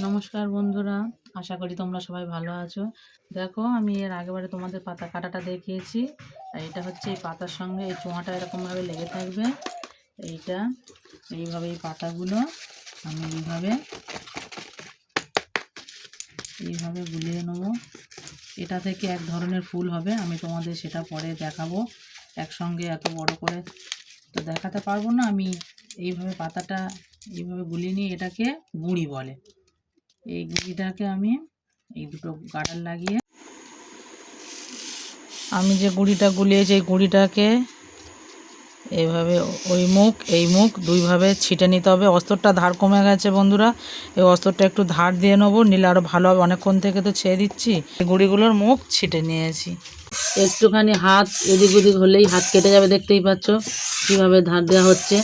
নমস্কার বন্ধুরা, আশা করি তোমরা সবাই ভালো আছো। দেখো, আমি এর আগেবারে তোমাদের পাতা কাটাটা দেখিয়েছি। আর এটা হচ্ছে এই পাতার সঙ্গে এই চোঁয়াটা এরকমভাবে লেগে থাকবে। এইটা এইভাবে এই পাতাগুলো আমি এইভাবে গুলিয়ে নেবো। এটা থেকে এক ধরনের ফুল হবে, আমি তোমাদের সেটা পরে দেখাবো। একসঙ্গে এত বড় করে তো দেখাতে পারবো না। আমি এইভাবে পাতাটা এইভাবে গুলিয়ে নিয়ে এটাকে গুঁড়ি বলে। এই গুঁড়িটাকে আমি এই দুটো গাডার লাগিয়ে আমি যে গুঁড়িটা গুলিয়েছি এই গুঁড়িটাকে এইভাবে এই মুখ দুইভাবে ছিটে নিতে হবে। অস্তরটা ধার কমে গেছে বন্ধুরা, এই অস্তরটা একটু ধার দিয়ে নেবো, নিলে আরও ভালো হবে। অনেকক্ষণ থেকে তো ছেড়ে দিচ্ছি। এই গুঁড়িগুলোর মুখ ছিটে নিয়েছি। একটুখানি হাত এদিক ওদিক হলেই হাত কেটে যাবে, দেখতেই পাচ্ছ কীভাবে ধার দেওয়া হচ্ছে।